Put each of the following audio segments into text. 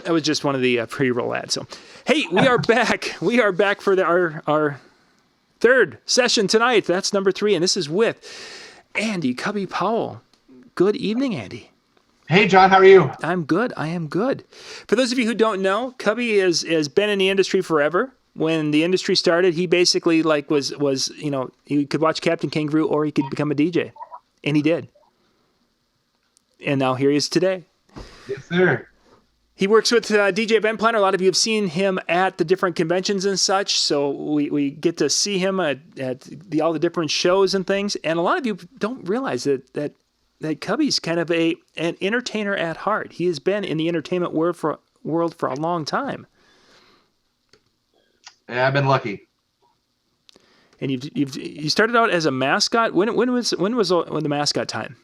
That was just one of the pre-roll ads. So, hey, we are back. We are back for our third session tonight. That's number 3, and this is with Andy Cubbie Powell. Good evening, Andy. Hey, John, how are you? I'm good. I am good. For those of you who don't know, Cubby has been in the industry forever. When the industry started, he basically was he could watch Captain Kangaroo or he could become a DJ, and he did. And now here he is today. Yes, sir. He works with DJ Event Planner. A lot of you have seen him at the different conventions and such, so we get to see him at all the different shows and things. And a lot of you don't realize that Cubby's kind of an entertainer at heart. He has been in the entertainment world for a long time. Yeah, I've been lucky. And you started out as a mascot. When was the mascot time?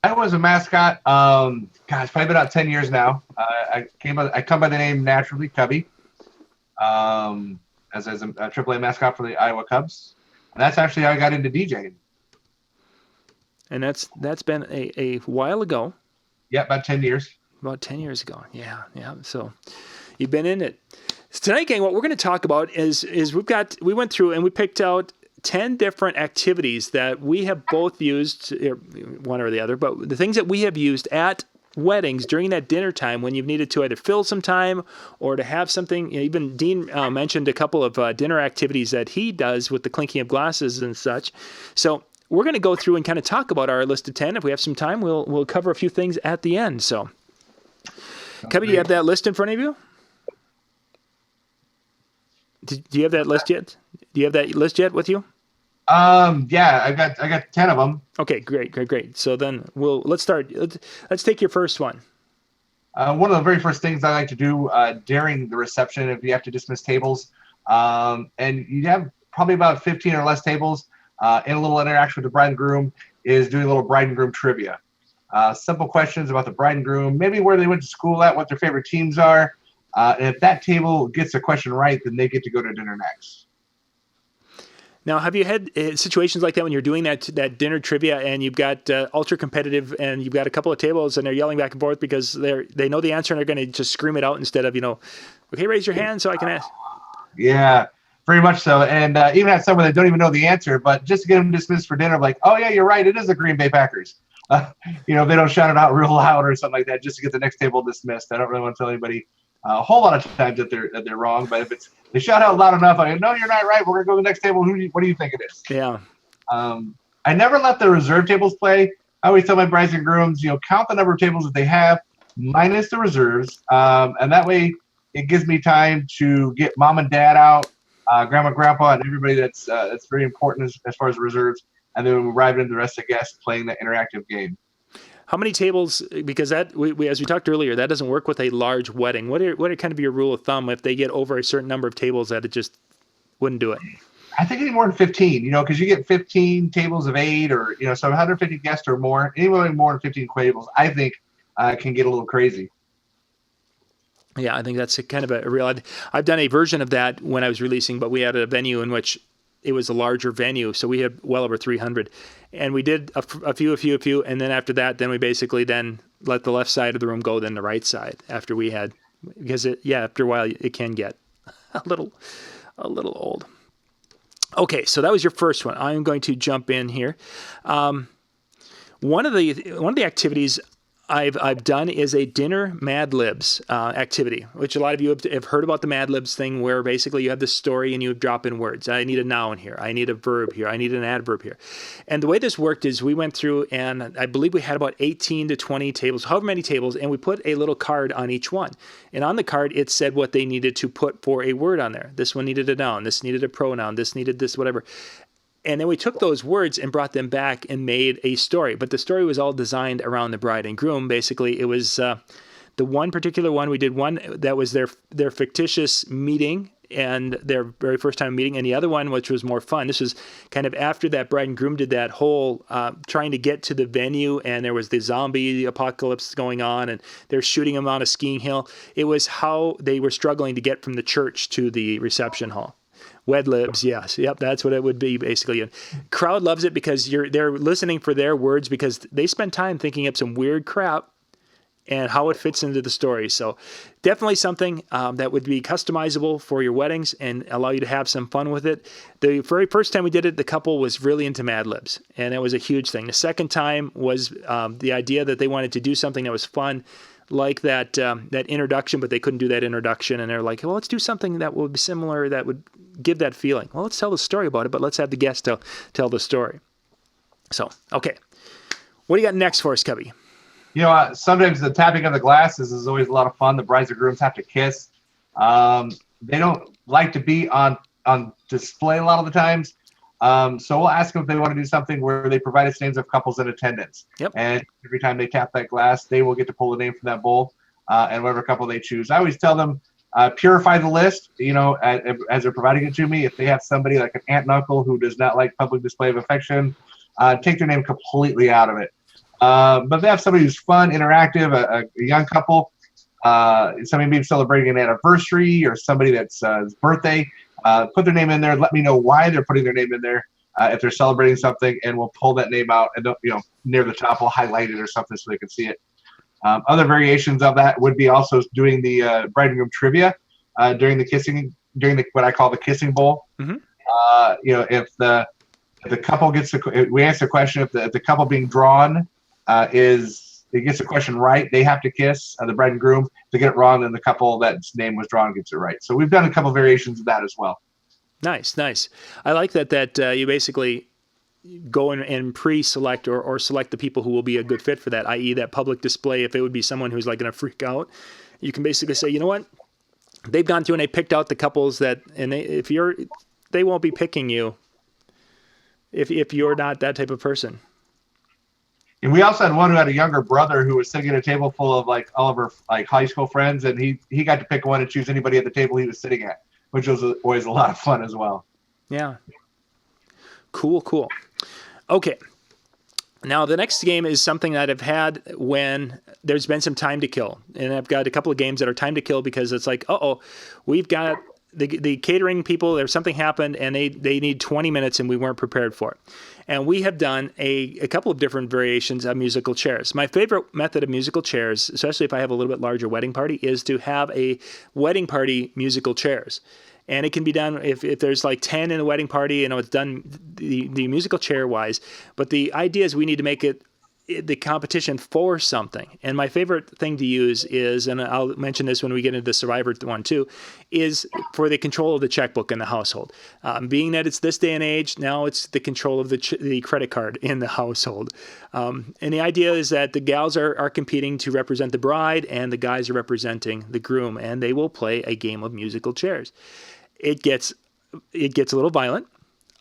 I was a mascot. It's probably been about 10 years now. I come by the name naturally, Cubby, as a AAA mascot for the Iowa Cubs, and that's actually how I got into DJing. And that's been a while ago. Yeah, about 10 years. About 10 years ago. Yeah. So you've been in it. So tonight, gang, what we're going to talk about is we went through and we picked out 10 different activities that we have both used, one or the other, but the things that we have used at weddings during that dinner time when you've needed to either fill some time or to have something. Even Dean mentioned a couple of dinner activities that he does with the clinking of glasses and such. So we're going to go through and kind of talk about our list of 10. If we have some time, we'll cover a few things at the end. So, Cubby, do you have that list in front of you? Do you have that list yet? Do you have that list yet with you? Yeah, I got 10 of them. Okay, great. So then let's start. Let's take your first one. One of the very first things I like to do during the reception, if you have to dismiss tables, and you have probably about 15 or less tables, in a little interaction with the bride and groom, is doing a little bride and groom trivia. Simple questions about the bride and groom, maybe where they went to school at, what their favorite teams are. And if that table gets a question right, then they get to go to dinner next. Now, have you had situations like that when you're doing that dinner trivia and you've got ultra competitive and you've got a couple of tables and they're yelling back and forth because they know the answer and they're going to just scream it out instead of, okay, raise your hand so I can ask? Yeah, very much so. And even at some where they don't even know the answer, but just to get them dismissed for dinner, like, oh, yeah, you're right, it is the Green Bay Packers. They don't shout it out real loud or something like that just to get the next table dismissed. I don't really want to tell anybody a whole lot of times that they're wrong, but if they shout out loud enough, I go, no, you're not right. We're gonna go to the next table. What do you think it is? Yeah. I never let the reserve tables play. I always tell my brides and grooms, count the number of tables that they have minus the reserves, and that way it gives me time to get mom and dad out, grandma, grandpa, and everybody that's very important as far as reserves, and then we arrive into the rest of the guests playing the interactive game. How many tables? Because that as we talked earlier, that doesn't work with a large wedding. What are kind of your rule of thumb if they get over a certain number of tables that it just wouldn't do it? I think any more than 15. Because you get 15 tables of 8, or so 150 guests or more. Anywhere more than 15 tables, I think, can get a little crazy. Yeah, I think that's kind of a real. I've done a version of that when I was releasing, but we had a venue in which it was a larger venue, so we had well over 300, and we did a few, and then after that, then we basically then let the left side of the room go, then the right side after we had, because after a while it can get a little old. Okay, so that was your first one. I'm going to jump in here. One of the activities I've done is a dinner Mad Libs activity, which a lot of you have heard about the Mad Libs thing, where basically you have this story and you drop in words. I need a noun here. I need a verb here. I need an adverb here. And the way this worked is we went through, and I believe we had about 18 to 20 tables, however many tables, and we put a little card on each one. And on the card, it said what they needed to put for a word on there. This one needed a noun. This needed a pronoun. This needed this, whatever. And then we took those words and brought them back and made a story. But the story was all designed around the bride and groom. Basically, it was the one particular one. We did one that was their fictitious meeting and their very first time meeting. And the other one, which was more fun, this was kind of after that bride and groom did that whole trying to get to the venue. And there was the zombie apocalypse going on. And they're shooting them on a skiing hill. It was how they were struggling to get from the church to the reception hall. Mad Libs, yes. Yep, that's what it would be, basically. And crowd loves it because they're listening for their words because they spend time thinking up some weird crap, and how it fits into the story. So definitely something that would be customizable for your weddings and allow you to have some fun with it. The very first time we did it, the couple was really into Mad Libs, and it was a huge thing. The second time was the idea that they wanted to do something that was fun, like that introduction, but they couldn't do that introduction, and they're like, well, let's do something that would be similar, that would give that feeling. Well, let's tell the story about it, but let's have the guest tell the story. So, okay. What do you got next for us, Cubby? Sometimes the tapping of the glasses is always a lot of fun. The brides and grooms have to kiss. They don't like to be on display a lot of the times. So we'll ask them if they want to do something where they provide us names of couples in attendance. Yep. And every time they tap that glass, they will get to pull the name from that bowl and whatever couple they choose. I always tell them, purify the list, as they're providing it to me. If they have somebody like an aunt and uncle who does not like public display of affection, take their name completely out of it. But if they have somebody who's fun, interactive, a young couple, somebody maybe celebrating an anniversary or somebody that's his birthday, put their name in there. Let me know why they're putting their name in there. If they're celebrating something, and we'll pull that name out and near the top, we'll highlight it or something so they can see it. Other variations of that would be also doing the bride and groom trivia during what I call the kissing bowl. Mm-hmm. If the couple we answer the question, if the couple being drawn gets the question right, they have to kiss the bride and groom. If they get it wrong, then the couple that's name was drawn gets it right. So we've done a couple variations of that as well. Nice. I like that you basically go in and pre-select or select the people who will be a good fit for that, i.e. that public display. If it would be someone who's like going to freak out, you can basically say, you know what? They've gone through and they picked out the couples they won't be picking you if you're not that type of person. And we also had one who had a younger brother who was sitting at a table full of like all of her like high school friends, and he got to pick one and choose anybody at the table he was sitting at, which was always a lot of fun as well. Yeah. Cool. Okay. Now the next game is something that I've had when there's been some time to kill, and I've got a couple of games that are time to kill because it's like, we've got the catering people, there's something happened and they need 20 minutes and we weren't prepared for it. And we have done a couple of different variations of musical chairs. My favorite method of musical chairs, especially if I have a little bit larger wedding party, is to have a wedding party musical chairs. And it can be done if there's like 10 in a wedding party, it's done the musical chair wise. But the idea is we need to make it the competition for something. And my favorite thing to use is, and I'll mention this when we get into the Survivor one too, is for the control of the checkbook in the household. Being that it's this day and age, now it's the control of the credit card in the household. And the idea is that the gals are competing to represent the bride and the guys are representing the groom, and they will play a game of musical chairs. It gets a little violent.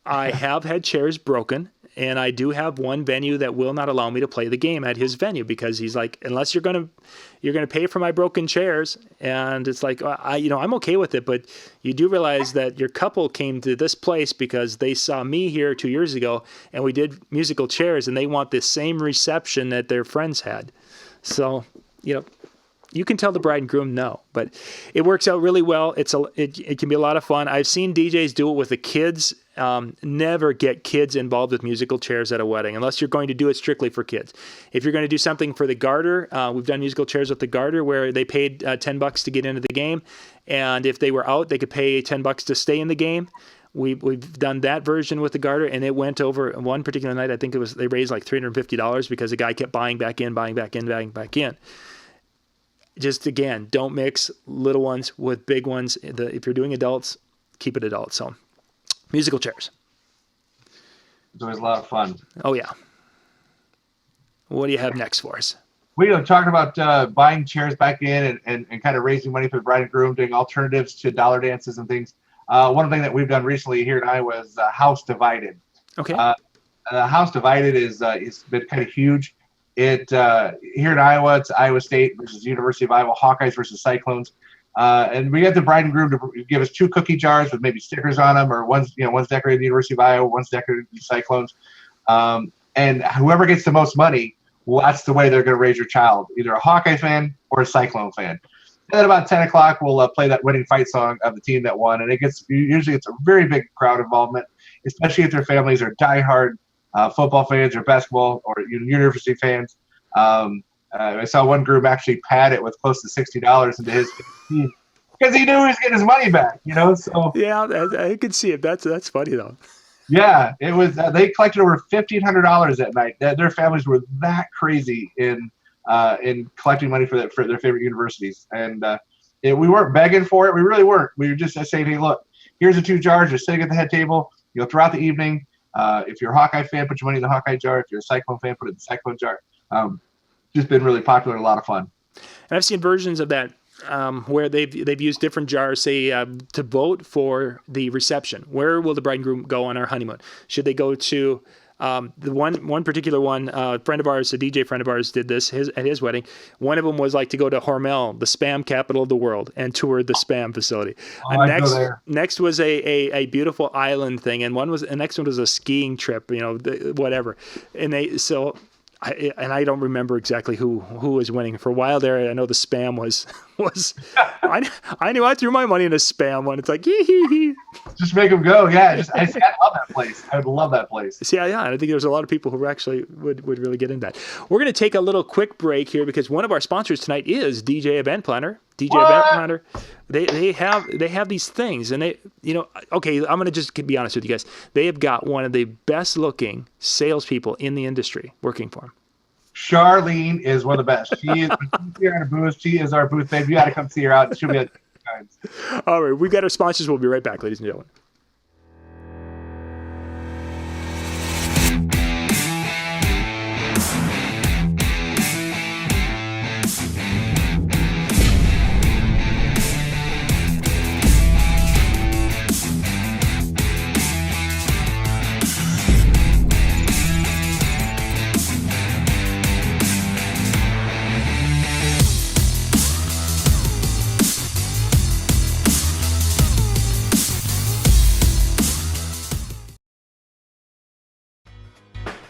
I have had chairs broken. And I do have one venue that will not allow me to play the game at his venue because he's like, unless you're gonna pay for my broken chairs, and it's like, I'm okay with it, but you do realize that your couple came to this place because they saw me here 2 years ago, and we did musical chairs, and they want the same reception that their friends had. So, you can tell the bride and groom no, but it works out really well. It can be a lot of fun. I've seen DJs do it with the kids. Never get kids involved with musical chairs at a wedding unless you're going to do it strictly for kids. If you're going to do something for the garter, we've done musical chairs with the garter where they paid $10 to get into the game, and if they were out, they could pay $10 to stay in the game. We've done that version with the garter, and it went over one particular night. I think they raised like $350 because the guy kept buying back in. Just again, don't mix little ones with big ones. If you're doing adults, keep it adult. So, musical chairs. It's always a lot of fun. Oh yeah. What do you have next for us? We talking about buying chairs back in and kind of raising money for the bride and groom, doing alternatives to dollar dances and things. One thing that we've done recently here in Iowa is House Divided. Okay. House Divided is it's been kind of huge. It here in Iowa, it's Iowa State versus University of Iowa, Hawkeyes versus Cyclones, and we got the bride and groom to give us 2 cookie jars with maybe stickers on them, or one's decorated the University of Iowa, one's decorated the Cyclones, and whoever gets the most money, well, that's the way they're going to raise your child, either a Hawkeye fan or a Cyclone fan. And at about 10 o'clock, we'll play that winning fight song of the team that won, and usually it's a very big crowd involvement, especially if their families are diehard football fans or basketball or university fans. I saw one groom actually pad it with close to $60 into his team because he knew he was getting his money back. So Yeah, I could see it. That's funny though. yeah, it was. They collected over $1,500 that night. Their families were that crazy in collecting money for their favorite universities, and we weren't begging for it. We really weren't. We were just saying, hey, look, here's the 2 jars. You're sitting at the head table. Throughout the evening. If you're a Hawkeye fan, put your money in the Hawkeye jar. If you're a Cyclone fan, put it in the Cyclone jar. Just been really popular and a lot of fun. And I've seen versions of that where they've used different jars, say, to vote for the reception. Where will the bride and groom go on our honeymoon? Should they go to the one particular one? A friend of ours, a DJ friend of ours, did this at his wedding. One of them was like to go to Hormel, the spam capital of the world, and tour the spam facility. Next was a beautiful island thing, and next one was a skiing trip. Whatever, and I don't remember exactly who was winning. For a while there, I know the spam was I knew I threw my money in a spam one. It's like, hee. Just make them go. Yeah, I love that place. I would love that place. See, yeah, I think there's a lot of people who actually would really get into that. We're going to take a little quick break here because one of our sponsors tonight is DJ Event Planner. Event Planner. They have these things, and okay, I'm going to just be honest with you guys. They have got one of the best looking salespeople in the industry working for them. Charlene is one of the best. She is here at a booth. She is our booth babe. You got to come see her out. She'll be at times. All right, we've got our sponsors. We'll be right back, ladies and gentlemen.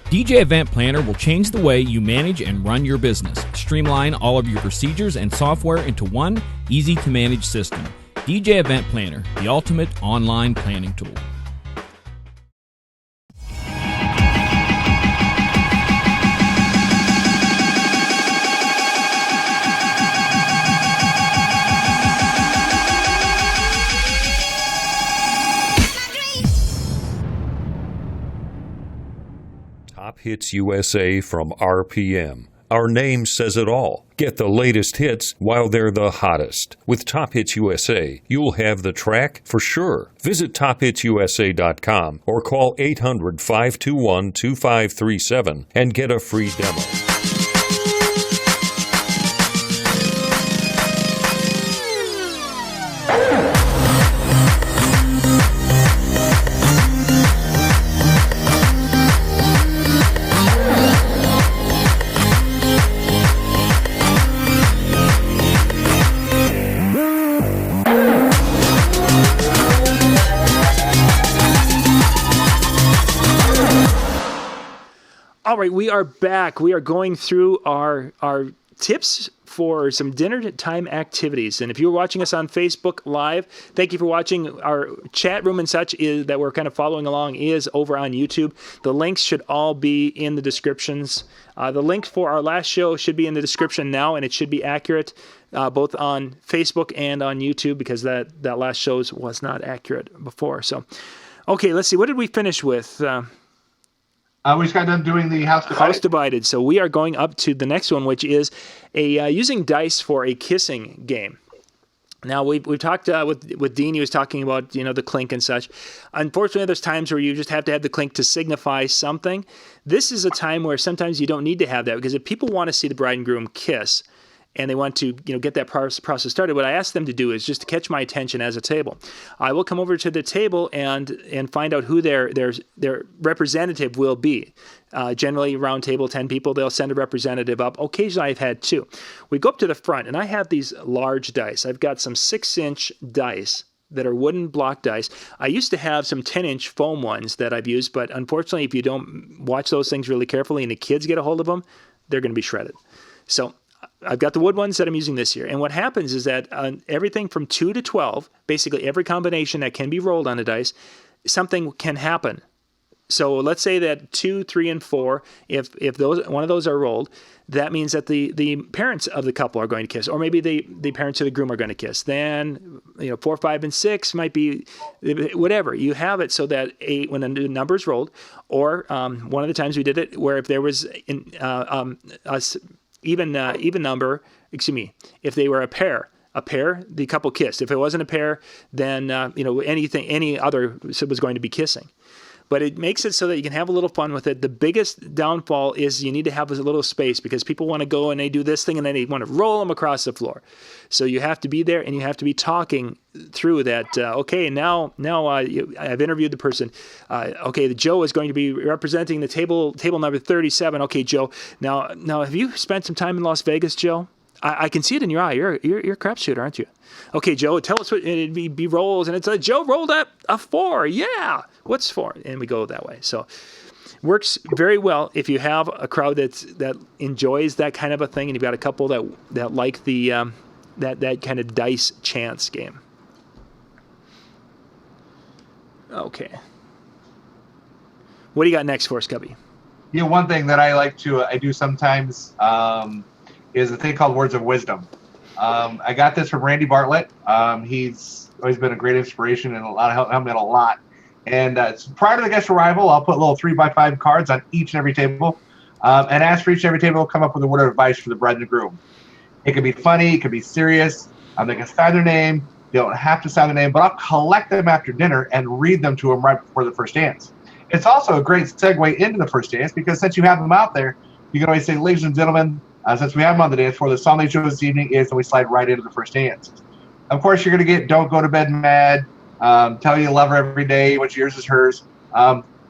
DJ Event Planner will change the way you manage and run your business. Streamline all of your procedures and software into one easy-to-manage system. DJ Event Planner, the ultimate online planning tool. Top Hits USA from RPM. Our name says it all. Get the latest hits while they're the hottest. With Top Hits USA, you'll have the track for sure. Visit tophitsusa.com or call 800-521-2537 and get a free demo. All right, we are back. We are going through our tips for some dinner time activities. And if you're watching us on Facebook Live, thank you for watching. Our chat room and such that we're kind of following along is over on YouTube. The links should all be in the descriptions. The link for our last show should be in the description now, and it should be accurate both on Facebook and on YouTube because that last show was not accurate before. So, okay, let's see. What did we finish with? We just got done doing the House Divided. House Divided. So we are going up to the next one, which is using dice for a kissing game. Now, we've talked with Dean. He was talking about, the clink and such. Unfortunately, there's times where you just have to have the clink to signify something. This is a time where sometimes you don't need to have that because if people want to see the bride and groom kiss and they want to get that process started, what I ask them to do is just to catch my attention as a table. I will come over to the table and find out who their representative will be. Generally, round table, 10 people, they'll send a representative up. Occasionally, I've had 2. We go up to the front, and I have these large dice. I've got some 6-inch dice that are wooden block dice. I used to have some 10-inch foam ones that I've used, but unfortunately, if you don't watch those things really carefully and the kids get a hold of them, they're going to be shredded. So I've got the wood ones that I'm using this year. And what happens is that everything from 2 to 12, basically every combination that can be rolled on a dice, something can happen So let's say that 2, 3, and 4, if one of those are rolled, that means that the parents of the couple are going to kiss, or maybe the parents of the groom are going to kiss. Then 4, 5, and 6 might be whatever. You have it so that when a number is rolled, or one of the times we did it where if there was even number, if they were a pair, the couple kissed. If it wasn't a pair, then any other was going to be kissing. But it makes it so that you can have a little fun with it. The biggest downfall is you need to have a little space because people want to go and they do this thing and then they want to roll them across the floor. So you have to be there and you have to be talking through that. Okay, now I've interviewed the person. Okay, Joe is going to be representing the table number 37. Okay, Joe. Now have you spent some time in Las Vegas, Joe? I can see it in your eye. You're a crap shooter, aren't you? Okay, Joe, tell us what it'd be rolls, and it's like, Joe rolled up a 4. Yeah, what's 4? And we go that way. So works very well if you have a crowd that enjoys that kind of a thing, and you've got a couple that like the that kind of dice chance game. Okay, what do you got next for us, Cubby? One thing that I like to I do sometimes is a thing called Words of Wisdom. I got this from Randy Bartlett. He's always been a great inspiration and helped me out a lot. And prior to the guest arrival, I'll put little 3x5 cards on each and every table, and ask for each and every table to come up with a word of advice for the bride and the groom. It could be funny, it could be serious. They can sign their name. They don't have to sign their name, but I'll collect them after dinner and read them to them right before the first dance. It's also a great segue into the first dance because since you have them out there, you can always say, ladies and gentlemen, since we have them on the dance floor, the song they chose this evening is, and we slide right into the first dance. Of course, you're going to get Don't Go to Bed Mad, Tell You Love Her Every Day, What's Yours Is Hers.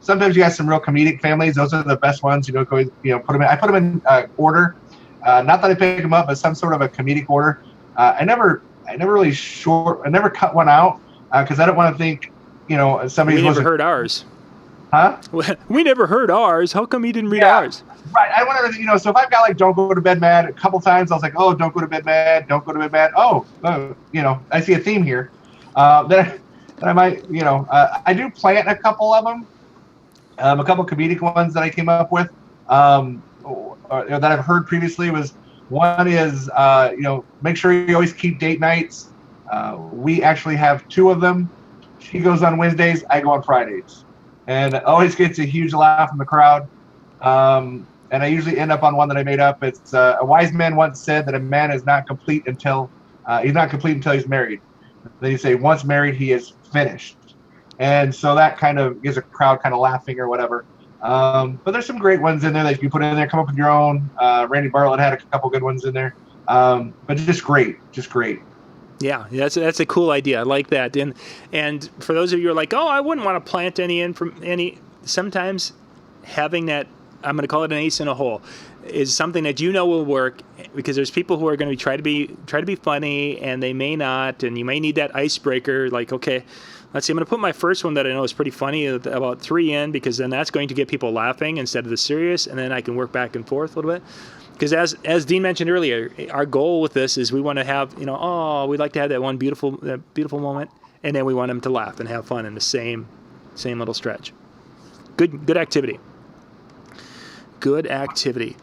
Sometimes you got some real comedic families. Those are the best ones. Put them in. I put them in order. Not that I pick them up, but some sort of a comedic order. I never cut one out because I don't want to think, somebody's. We never heard ours. Huh? We never heard ours. How come you didn't read ours? Right. I wanted to, so if I've got like Don't Go to Bed Mad a couple times, I was like, oh, Don't Go to Bed Mad, Don't Go to Bed Mad. Oh, I see a theme here. Then I might, I do plant a couple of them, a couple comedic ones that I came up with that I've heard previously was one is, make sure you always keep date nights. We actually have 2 of them. She goes on Wednesdays, I go on Fridays. And it always gets a huge laugh from the crowd. And I usually end up on one that I made up. It's a wise man once said that a man is not complete until he's married. Then you say once married, he is finished. And so that kind of gives a crowd kind of laughing or whatever. But there's some great ones in there that you can put in there. Come up with your own. Randy Bartlett had a couple good ones in there. But just great. Yeah, that's a cool idea. I like that. And for those of you who are like, oh, I wouldn't want to plant any. Sometimes having that, I'm going to call it an ace in a hole, is something that will work because there's people who are going to try to be funny and they may not, and you may need that icebreaker. Like, okay, let's see, I'm going to put my first one that I know is pretty funny about 3 in because then that's going to get people laughing instead of the serious, and then I can work back and forth a little bit. Because as Dean mentioned earlier, our goal with this is we want to have, we'd like to have that one beautiful moment, and then we want them to laugh and have fun in the same little stretch. Good activity. Good activity.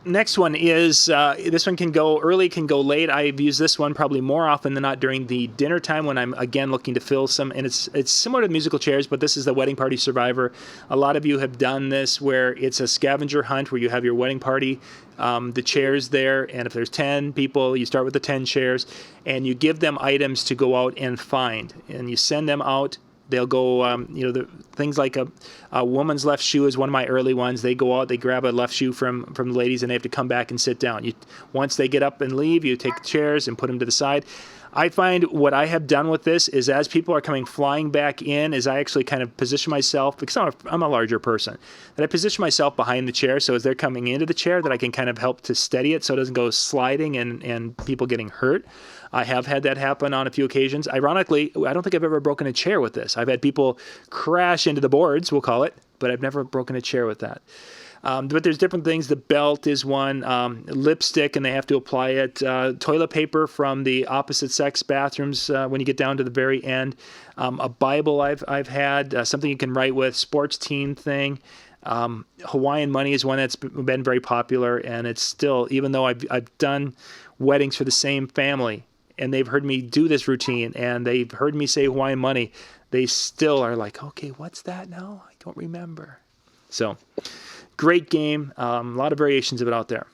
Next one is, this one can go early, can go late. I've used this one probably more often than not during the dinner time when I'm, again, looking to fill some, and it's similar to musical chairs, but this is the Wedding Party Survivor. A lot of you have done this where it's a scavenger hunt where you have your wedding party, the chairs there, and if there's 10 people, you start with the 10 chairs, and you give them items to go out and find, and you send them out. They'll go, the things like a woman's left shoe is one of my early ones. They go out, they grab a left shoe from the ladies, and they have to come back and sit down. Once they get up and leave, you take the chairs and put them to the side. I find what I have done with this is as people are coming flying back in, is I actually kind of position myself, because I'm a larger person, that I position myself behind the chair, so as they're coming into the chair, that I can kind of help to steady it so it doesn't go sliding and people getting hurt. I have had that happen on a few occasions. Ironically, I don't think I've ever broken a chair with this. I've had people crash into the boards, we'll call it, but I've never broken a chair with that. But there's different things. The belt is one, lipstick, and they have to apply it. Toilet paper from the opposite sex bathrooms when you get down to the very end. A Bible I've had, something you can write with, sports team thing. Hawaiian money is one that's been very popular, and it's still, even though I've done weddings for the same family, and they've heard me do this routine, and they've heard me say Hawaiian money, they still are like, okay, what's that now? I don't remember. So, great game. A lot of variations of it out there.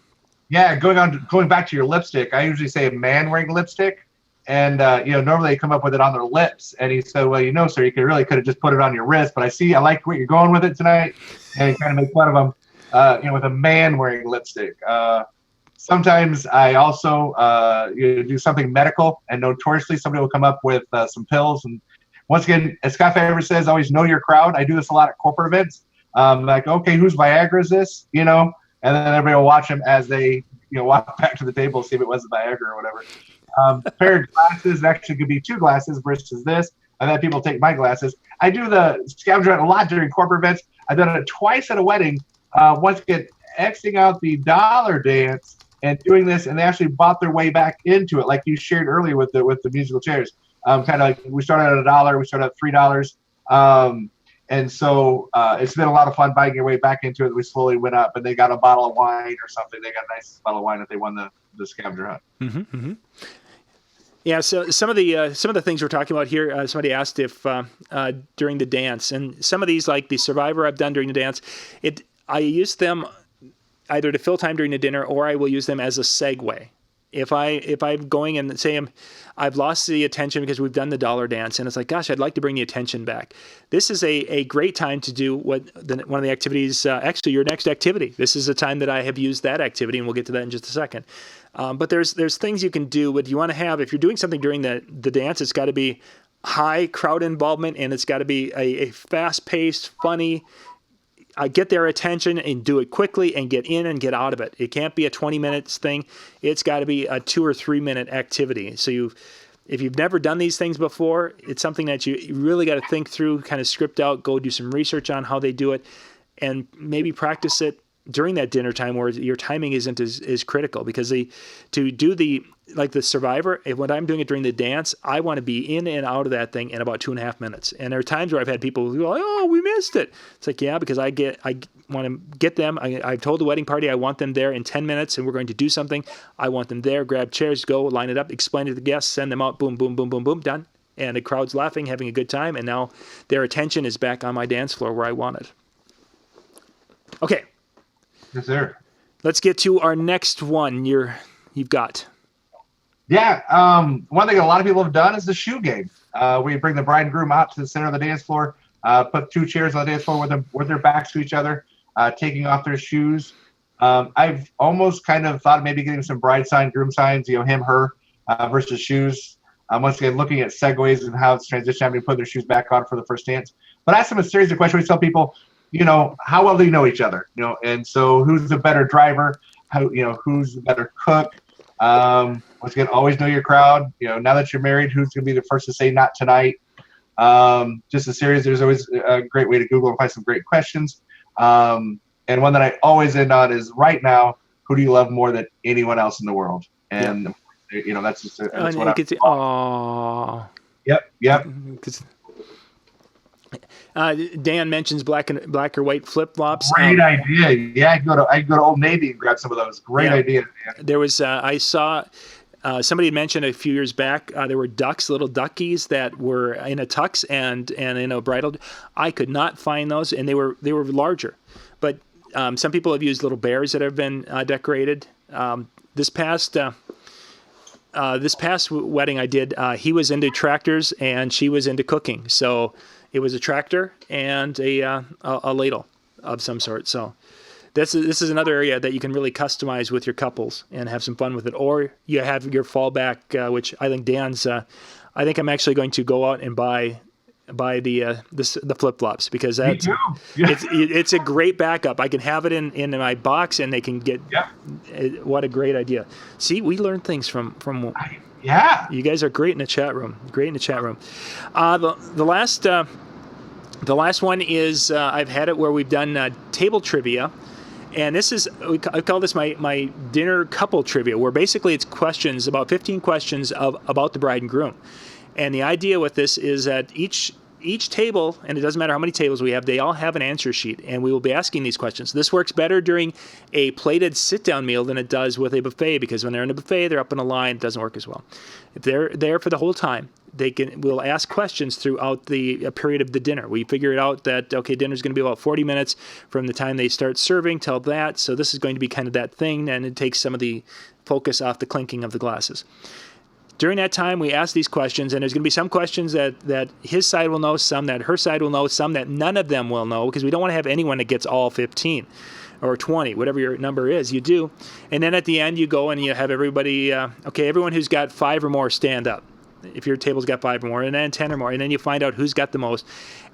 Yeah, going back to your lipstick, I usually say a man wearing lipstick, and normally they come up with it on their lips. And he said, well, sir, you could have just put it on your wrist, but I like what you're going with it tonight, and he kind of make fun of him, with a man wearing lipstick. Sometimes I also do something medical, and notoriously somebody will come up with some pills. And once again, as Scott Favre says, always know your crowd. I do this a lot at corporate events. Like, okay, whose Viagra is this? And then everybody will watch them as they walk back to the table, see if it was a Viagra or whatever. A pair of glasses, it actually could be 2 glasses versus this. I've had people take my glasses. I do the scavenger hunt a lot during corporate events. I've done it twice at a wedding. Once again, Xing out the dollar dance and doing this, and they actually bought their way back into it, like you shared earlier with the musical chairs. Kind of like we started at $1, we started at $3. And so it's been a lot of fun buying your way back into it. We slowly went up, and they got a bottle of wine or something. They got a nice bottle of wine if they won the scavenger hunt. Mm-hmm, mm-hmm. Yeah, so some of the things we're talking about here, somebody asked if during the dance, and some of these, like the Survivor I've done during the dance, I use them either to fill time during the dinner, or I will use them as a segue. If I'm going and say I've lost the attention because we've done the dollar dance, and it's like, gosh, I'd like to bring the attention back. This is a great time to do one of the activities, actually your next activity. This is a time that I have used that activity, and we'll get to that in just a second. But there's things you can do. What you want to have, if you're doing something during the dance, it's got to be high crowd involvement, and it's got to be a fast-paced, funny, get their attention and do it quickly and get in and get out of it. It can't be a 20 minutes thing. It's got to be a 2 or 3 minute activity. So if you've never done these things before, it's something that you really got to think through, kind of script out, go do some research on how they do it, and maybe practice it during that dinner time where your timing isn't as critical, because to do the Survivor, when I'm doing it during the dance, I want to be in and out of that thing in about 2.5 minutes. And there are times where I've had people who go, oh, we missed it. It's like, yeah, because I want to get them. I've told the wedding party I want them there in 10 minutes, and we're going to do something. I want them there, grab chairs, go, line it up, explain to the guests, send them out, boom, boom, boom, boom, boom, done. And the crowd's laughing, having a good time, and now their attention is back on my dance floor where I want it. Okay. Yes, sir. Let's get to our next one. You've got. Yeah. One thing a lot of people have done is the shoe game. We bring the bride and groom out to the center of the dance floor, put 2 chairs on the dance floor with their backs to each other, taking off their shoes. I've almost kind of thought of maybe getting some bride sign, groom signs, him, her, versus shoes. Once again, looking at segues and how it's transitioned, having to put their shoes back on for the first dance. But I ask them a series of questions. We tell people, how well do you know each other? And so who's the better driver? Who's the better cook? Once again, always know your crowd. Now that you're married, who's going to be the first to say not tonight? Just a series. There's always a great way to Google and find some great questions. And one that I always end on is, right now, who do you love more than anyone else in the world? And that's just that's what I'm. Yep. Dan mentions black or white flip flops. Great idea. Yeah, I can go to Old Navy and grab some of those. Great idea. Man. There was I saw somebody had mentioned a few years back there were little duckies that were in a tux and in a bridal. I could not find those, and they were larger. But some people have used little bears that have been decorated. This past wedding I did, he was into tractors and she was into cooking. So it was a tractor and a ladle of some sort. So this is another area that you can really customize with your couples and have some fun with it. Or you have your fallback, which I think Dan's. I think I'm actually going to go out and buy the flip flops, because that's it's a great backup. I can have it in my box and they can get. Yeah. What a great idea! See, we learn things from. Yeah. You guys are great in the chat room. The last one is I've had it where we've done table trivia, And this is, I call this my dinner couple trivia, where basically it's questions, about 15 questions about the bride and groom. And the idea with this is that each table, and it doesn't matter how many tables we have, they all have an answer sheet, and we will be asking these questions. This works better during a plated sit-down meal than it does with a buffet, because when they're in a buffet, they're up in a line. It doesn't work as well. If they're there for the whole time, we'll ask questions throughout the period of the dinner. We figure it out that, okay, dinner's going to be about 40 minutes from the time they start serving till that, so this is going to be kind of that thing, and it takes some of the focus off the clinking of the glasses. During that time, we ask these questions, and there's going to be some questions that his side will know, some that her side will know, some that none of them will know, because we don't want to have anyone that gets all 15 or 20, whatever your number is, you do. And then at the end, you go and you have everybody, everyone who's got 5 or more stand up, if your table's got 5 or more, and then 10 or more, and then you find out who's got the most.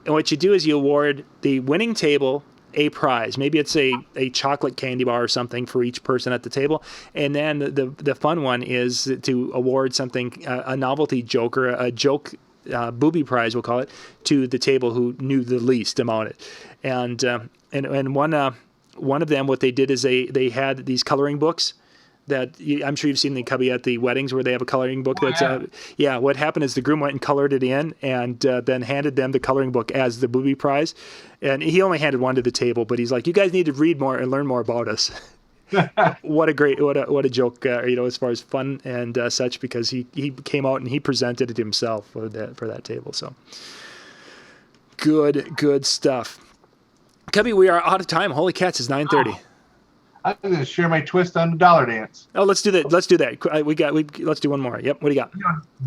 And what you do is you award the winning table a prize. Maybe it's a chocolate candy bar or something for each person at the table. And then the fun one is to award something, a novelty joke or a joke booby prize, we'll call it, to the table who knew the least about it. And one of them, what they did is they had these coloring books that I'm sure you've seen the Cubby at the weddings where they have a coloring book. What happened is the groom went and colored it in and then handed them the coloring book as the booby prize. And he only handed one to the table, but he's like, you guys need to read more and learn more about us. What a joke, as far as fun and such, because he came out and he presented it himself for that table. So good stuff. Cubby, we are out of time. Holy cats, it's 9:30. I'm going to share my twist on the dollar dance. Oh, let's do that. Let's do that. Let's do one more. Yep. What do you got?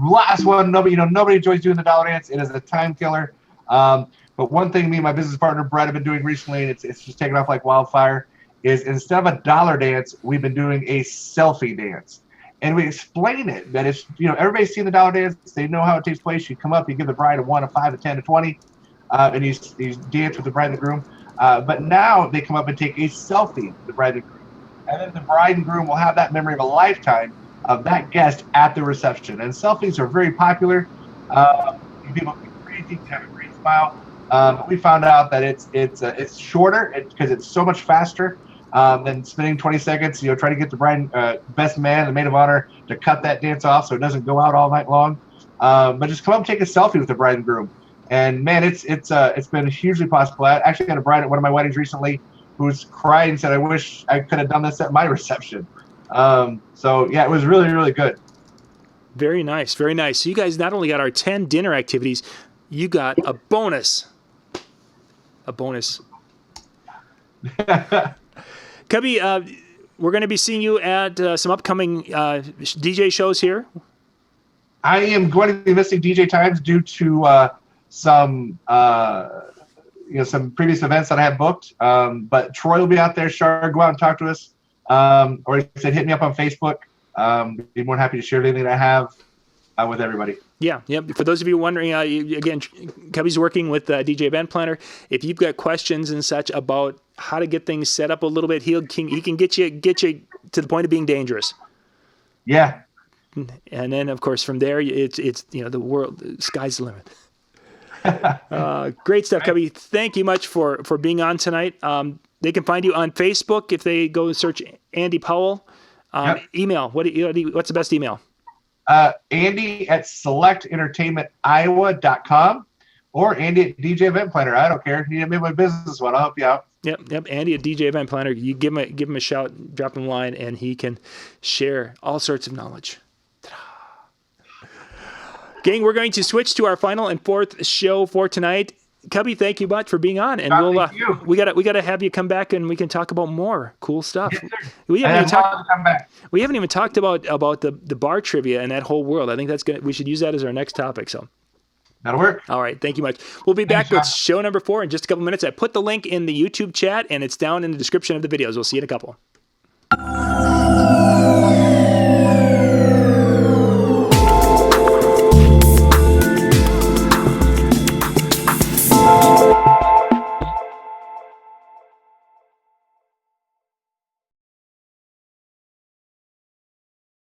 Last one. Nobody enjoys doing the dollar dance. It is a time killer. But one thing me and my business partner Brett have been doing recently, and it's just taken off like wildfire, is instead of a dollar dance, we've been doing a selfie dance. And we explain it that it's, everybody's seen the dollar dance. They know how it takes place. You come up, you give the bride a 1, a 5, a 10, a 20, and you dance with the bride and the groom. But now they come up and take a selfie with the bride and groom. And then the bride and groom will have that memory of a lifetime of that guest at the reception. And selfies are very popular. People can be crazy, can have a great smile. But we found out that it's shorter because it's so much faster than spending 20 seconds, trying to get the bride, best man, the maid of honor, to cut that dance off so it doesn't go out all night long. But just come up and take a selfie with the bride and groom. And man, it's been hugely possible. I actually had a bride at one of my weddings recently who was crying and said, I wish I could have done this at my reception. So yeah, it was really, really good. Very nice. Very nice. So you guys not only got our 10 dinner activities, you got a bonus. Cubby, we're going to be seeing you at some upcoming DJ shows here. I am going to be missing DJ times due to some previous events that I have booked. But Troy will be out there. Shar, go out and talk to us. Or he said, hit me up on Facebook. Be more than happy to share anything that I have with everybody. Yeah. For those of you wondering, again, Cubby's working with DJ Event Planner. If you've got questions and such about how to get things set up a little bit, he can get you to the point of being dangerous. Yeah. And then, of course, from there, it's the world, the sky's the limit. Great stuff, Cubby. Thank you much for being on tonight. They can find you on Facebook if they go and search Andy Powell. Email. What's the best email? Andy at selectentertainmentiowa.com or Andy at DJ Event Planner. I don't care. You need to make my business one. I'll help you out. Yep. Andy at DJ Event Planner. You give him a shout, drop him a line, and he can share all sorts of knowledge. Ta-da. Gang, we're going to switch to our final and fourth show for tonight. Cubby, thank you much for being on, and we gotta have you come back and we can talk about more cool stuff. Yes, We haven't even talked about the bar trivia and that whole world. I think we should use that as our next topic. So that'll work. All right, thank you much. We'll be back with show number 4 in just a couple minutes. I put the link in the YouTube chat, and it's down in the description of the videos. We'll see you in a couple.